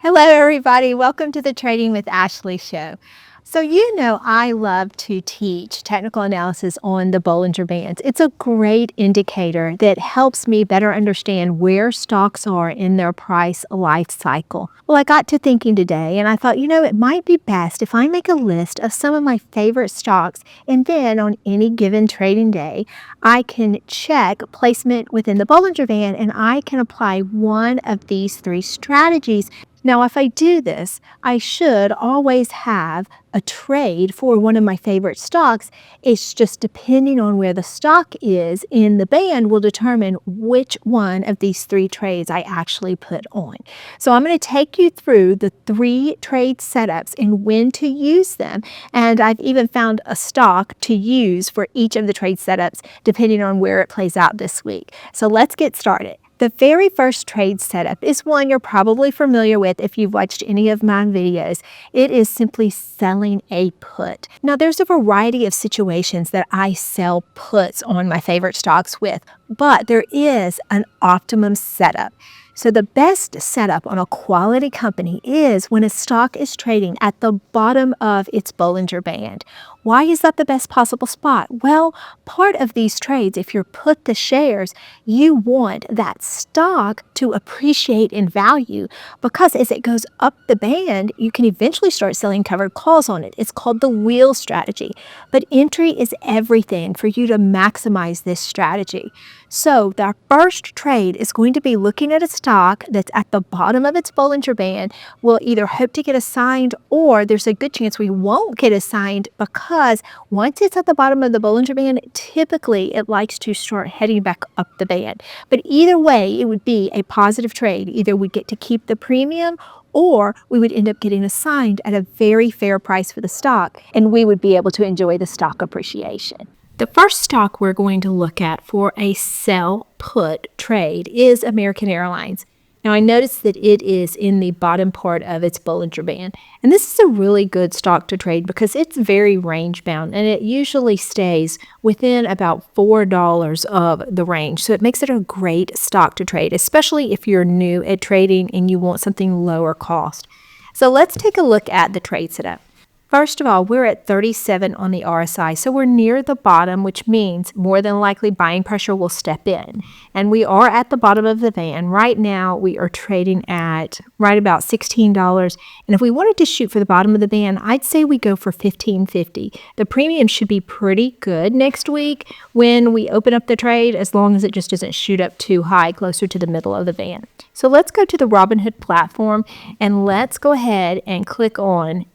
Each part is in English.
Hello, everybody. Welcome to the Trading with Ashley show. So, I love to teach technical analysis on the Bollinger Bands. It's a great indicator that helps me better understand where stocks are in their price life cycle. Well, I got to thinking today and I thought, it might be best if I make a list of some of my favorite stocks, and then on any given trading day, I can check placement within the Bollinger Band and I can apply one of these three strategies. Now, if I do this, I should always have a trade for one of my favorite stocks. It's just depending on where the stock is in the band will determine which one of these three trades I actually put on. So I'm going to take you through the three trade setups and when to use them. And I've even found a stock to use for each of the trade setups depending on where it plays out this week. So let's get started. The very first trade setup is one you're probably familiar with if you've watched any of my videos. It is simply selling a put. Now, there's a variety of situations that I sell puts on my favorite stocks with, but there is an optimum setup. So the best setup on a quality company is when a stock is trading at the bottom of its Bollinger Band. Why is that the best possible spot? Well, part of these trades, if you're put the shares, you want that stock to appreciate in value because as it goes up the band, you can eventually start selling covered calls on it. It's called the wheel strategy. But entry is everything for you to maximize this strategy. So the first trade is going to be looking at a stock that's at the bottom of its Bollinger Band. We'll either hope to get assigned or there's a good chance we won't get assigned because once it's at the bottom of the Bollinger Band, typically it likes to start heading back up the band. But either way, it would be a positive trade. Either we get to keep the premium or we would end up getting assigned at a very fair price for the stock and we would be able to enjoy the stock appreciation. The first stock we're going to look at for a sell put trade is American Airlines. Now, I noticed that it is in the bottom part of its Bollinger Band, and this is a really good stock to trade because it's very range bound and it usually stays within about $4 of the range. So it makes it a great stock to trade, especially if you're new at trading and you want something lower cost. So let's take a look at the trade setup. First of all, we're at 37 on the RSI, so we're near the bottom, which means more than likely buying pressure will step in. And we are at the bottom of the band. Right now, we are trading at right about $16. And if we wanted to shoot for the bottom of the band, I'd say we go for $15.50. The premium should be pretty good next week when we open up the trade, as long as it just doesn't shoot up too high, closer to the middle of the band. So let's go to the Robinhood platform, and let's go ahead and click on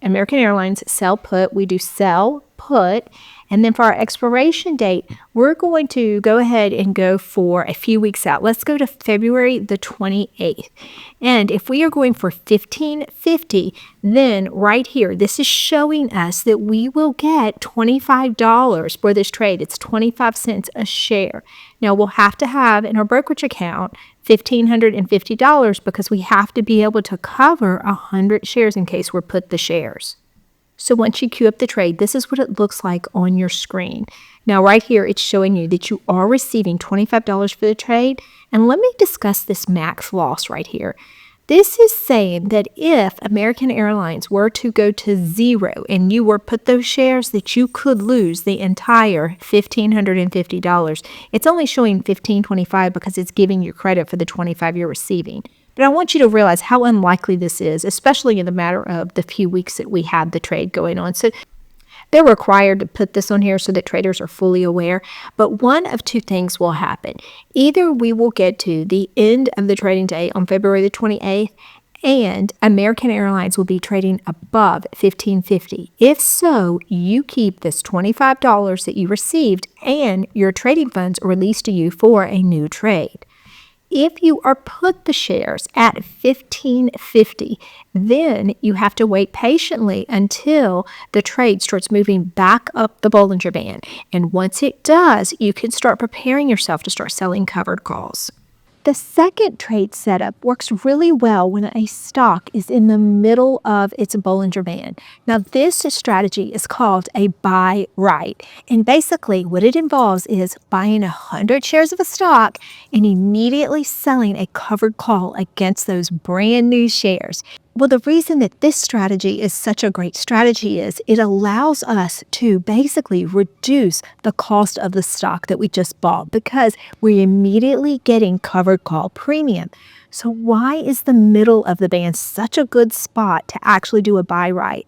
American Airlines sell put. We do sell put, and then for our expiration date, we're going to go ahead and go for a few weeks out. Let's go to February the 28th. And if we are going for $15.50, then right here, this is showing us that we will get $25 for this trade. It's 25 cents a share. Now, we'll have to have in our brokerage account $1,550 because we have to be able to cover 100 shares in case we're put the shares. So once you queue up the trade, this is what it looks like on your screen. Now right here, it's showing you that you are receiving $25 for the trade. And let me discuss this max loss right here. This is saying that if American Airlines were to go to zero and you were put those shares, that you could lose the entire $1,550. It's only showing $1,525 because it's giving you credit for the $25 you're receiving. But I want you to realize how unlikely this is, especially in the matter of the few weeks that we have the trade going on. So they're required to put this on here so that traders are fully aware. But one of two things will happen. Either we will get to the end of the trading day on February the 28th, and American Airlines will be trading above $15.50. If so, you keep this $25 that you received and your trading funds are released to you for a new trade. If you are put the shares at $15.50, then you have to wait patiently until the trade starts moving back up the Bollinger Band. And once it does, you can start preparing yourself to start selling covered calls. The second trade setup works really well when a stock is in the middle of its Bollinger Band. Now, this strategy is called a buy right. And basically, what it involves is buying 100 shares of a stock and immediately selling a covered call against those brand new shares. Well, the reason that this strategy is such a great strategy is it allows us to basically reduce the cost of the stock that we just bought because we're immediately getting covered call premium. So why is the middle of the band such a good spot to actually do a buy right?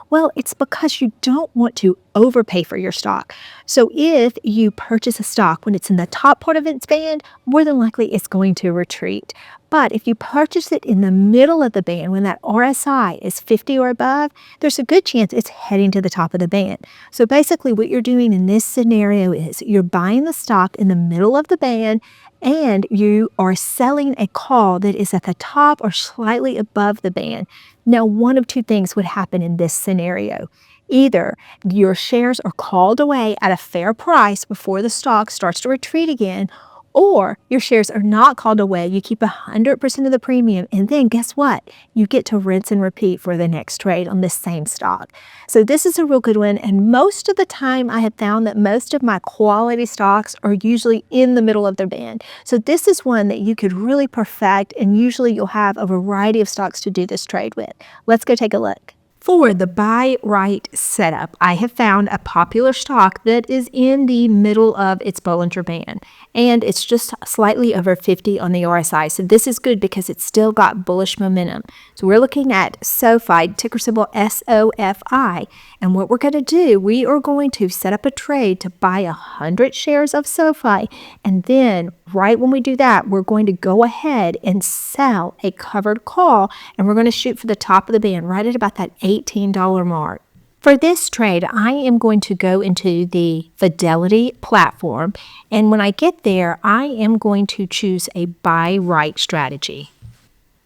Well, it's because you don't want to overpay for your stock. So if you purchase a stock when it's in the top part of its band, more than likely it's going to retreat. But if you purchase it in the middle of the band, when that RSI is 50 or above, there's a good chance it's heading to the top of the band. So basically what you're doing in this scenario is you're buying the stock in the middle of the band and you are selling a call that is at the top or slightly above the band. Now, one of two things would happen in this scenario. Either your shares are called away at a fair price before the stock starts to retreat again, or your shares are not called away. You keep 100% of the premium, and then guess what? You get to rinse and repeat for the next trade on this same stock. So this is a real good one, and most of the time I have found that most of my quality stocks are usually in the middle of their band. So this is one that you could really perfect, and usually you'll have a variety of stocks to do this trade with. Let's go take a look. For the buy right setup, I have found a popular stock that is in the middle of its Bollinger Band, and it's just slightly over 50 on the RSI. So this is good because it's still got bullish momentum. So we're looking at SOFI, ticker symbol SOFI, and what we're going to do, we are going to set up a trade to buy 100 shares of SOFI, and then right when we do that, we're going to go ahead and sell a covered call, and we're going to shoot for the top of the band right at about that $18 mark. For this trade, I am going to go into the Fidelity platform, and when I get there, I am going to choose a buy right strategy.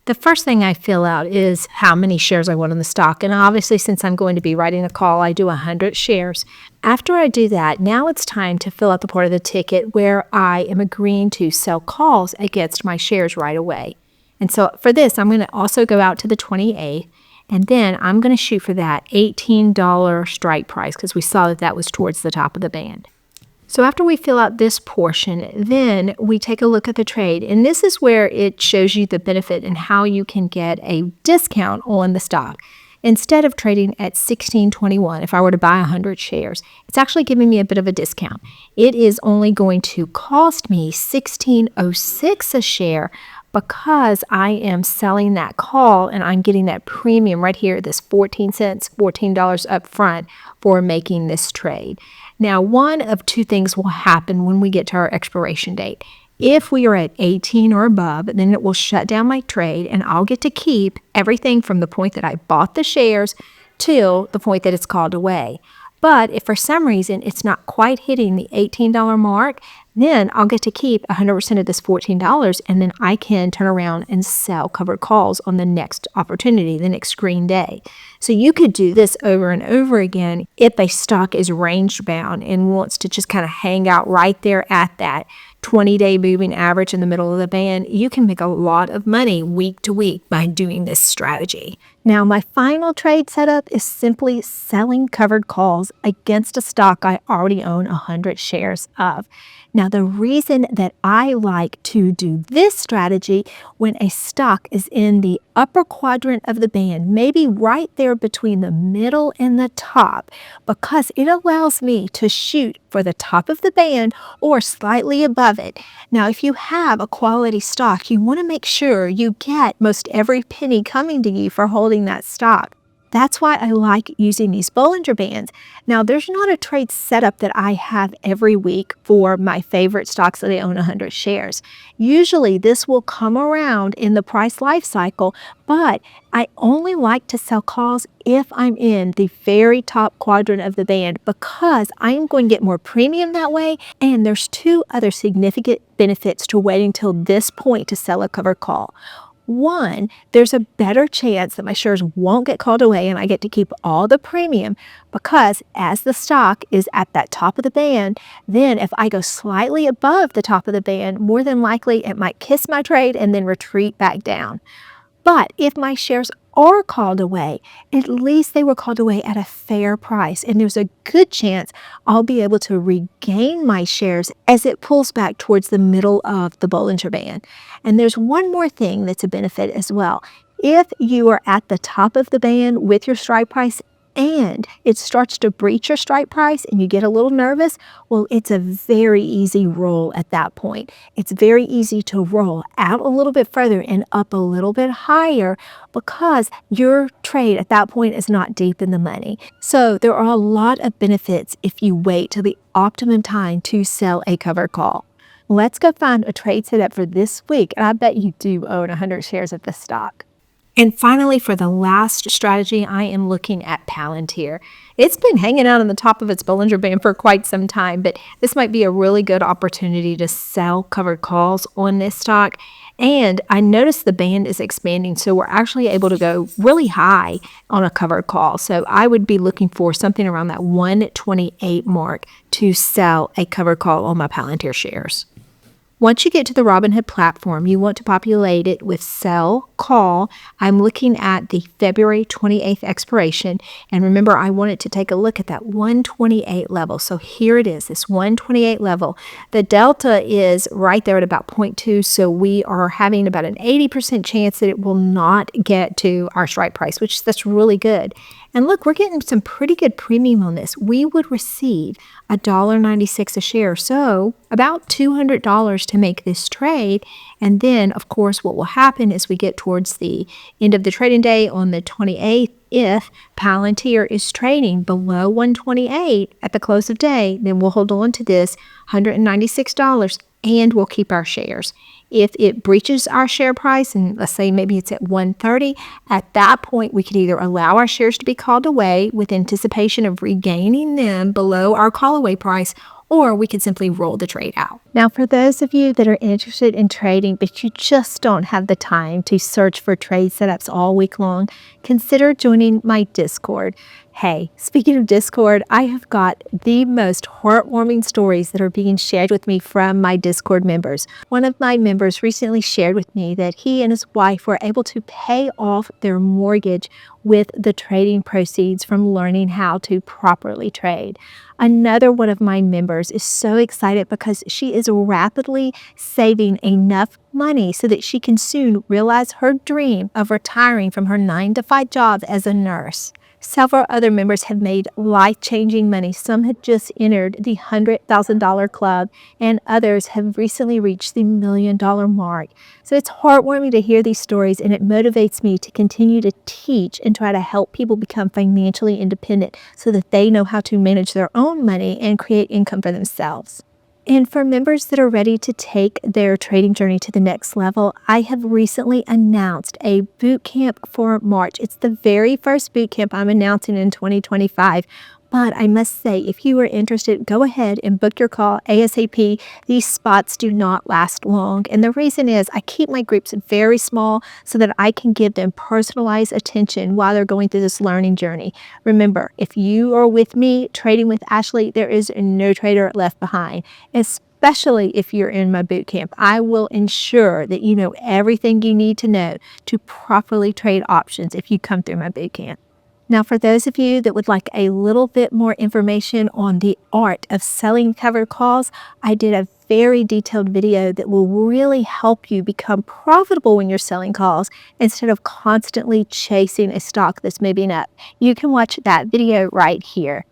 The first thing I fill out is how many shares I want in the stock, and obviously since I'm going to be writing a call, I do 100 shares. After I do that, now it's time to fill out the part of the ticket where I am agreeing to sell calls against my shares right away. And so for this, I'm going to also go out to the 28th, and then I'm going to shoot for that $18 strike price because we saw that that was towards the top of the band. So after we fill out this portion, then we take a look at the trade. And this is where it shows you the benefit and how you can get a discount on the stock. Instead of trading at $16.21, if I were to buy 100 shares, it's actually giving me a bit of a discount. It is only going to cost me $16.06 a share because I am selling that call and I'm getting that premium right here, this 14 cents, $14 up front for making this trade. Now, one of two things will happen when we get to our expiration date. If we are at 18 or above, then it will shut down my trade and I'll get to keep everything from the point that I bought the shares till the point that it's called away. But if for some reason it's not quite hitting the $18 mark, then I'll get to keep 100% of this $14 and then I can turn around and sell covered calls on the next opportunity, the next green day. So you could do this over and over again if a stock is range bound and wants to just kind of hang out right there at that 20-day moving average in the middle of the band. You can make a lot of money week to week by doing this strategy. Now, my final trade setup is simply selling covered calls against a stock I already own 100 shares of. Now, the reason that I like to do this strategy when a stock is in the upper quadrant of the band, maybe right there between the middle and the top, because it allows me to shoot for the top of the band or slightly above it. Now, if you have a quality stock, you want to make sure you get most every penny coming to you for holding that stock. That's why I like using these Bollinger Bands. Now, there's not a trade setup that I have every week for my favorite stocks that I own 100 shares. Usually, this will come around in the price life cycle, but I only like to sell calls if I'm in the very top quadrant of the band because I am going to get more premium that way, and there's two other significant benefits to waiting till this point to sell a covered call. One, there's a better chance that my shares won't get called away and I get to keep all the premium because as the stock is at that top of the band, then if I go slightly above the top of the band, more than likely it might kiss my trade and then retreat back down. But if my shares are called away, at least they were called away at a fair price, and there's a good chance I'll be able to regain my shares as it pulls back towards the middle of the Bollinger Band. And there's one more thing that's a benefit as well. If you are at the top of the band with your strike price and it starts to breach your strike price and you get a little nervous, well, it's a very easy roll at that point. It's very easy to roll out a little bit further and up a little bit higher because your trade at that point is not deep in the money. So there are a lot of benefits if you wait till the optimum time to sell a covered call. Let's go find a trade setup for this week, and I bet you do own 100 shares of this stock. And finally, for the last strategy, I am looking at Palantir. It's been hanging out on the top of its Bollinger Band for quite some time, but this might be a really good opportunity to sell covered calls on this stock. And I noticed the band is expanding, so we're actually able to go really high on a covered call. So I would be looking for something around that 128 mark to sell a covered call on my Palantir shares. Once you get to the Robinhood platform, you want to populate it with sell call. I'm looking at the February 28th expiration. And remember, I wanted to take a look at that 128 level. So here it is, this 128 level. The delta is right there at about 0.2. So we are having about an 80% chance that it will not get to our strike price, which that's really good. And look, we're getting some pretty good premium on this. We would receive $1.96 a share, so about $200 to make this trade. And then, of course, what will happen is we get towards the end of the trading day on the 28th. If Palantir is trading below 128 at the close of day, then we'll hold on to this $196 and we'll keep our shares. If it breaches our share price, and let's say maybe it's at 130, at that point we could either allow our shares to be called away with anticipation of regaining them below our call away price, or we could simply roll the trade out. Now, for those of you that are interested in trading, but you just don't have the time to search for trade setups all week long, consider joining my Discord. Hey, speaking of Discord, I have got the most heartwarming stories that are being shared with me from my Discord members. One of my members recently shared with me that he and his wife were able to pay off their mortgage with the trading proceeds from learning how to properly trade. Another one of my members is so excited because she is rapidly saving enough money so that she can soon realize her dream of retiring from her 9-to-5 job as a nurse. Several other members have made life-changing money. Some had just entered the $100,000 club, and others have recently reached the $1 million mark. So it's heartwarming to hear these stories, and it motivates me to continue to teach and try to help people become financially independent so that they know how to manage their own money and create income for themselves. And for members that are ready to take their trading journey to the next level, I have recently announced a boot camp for March. It's the very first boot camp I'm announcing in 2025. But I must say, if you are interested, go ahead and book your call ASAP. These spots do not last long. And the reason is I keep my groups very small so that I can give them personalized attention while they're going through this learning journey. Remember, if you are with me trading with Ashley, there is no trader left behind, especially if you're in my boot camp. I will ensure that you know everything you need to know to properly trade options if you come through my boot camp. Now, for those of you that would like a little bit more information on the art of selling covered calls, I did a very detailed video that will really help you become profitable when you're selling calls instead of constantly chasing a stock that's moving up. You can watch that video right here.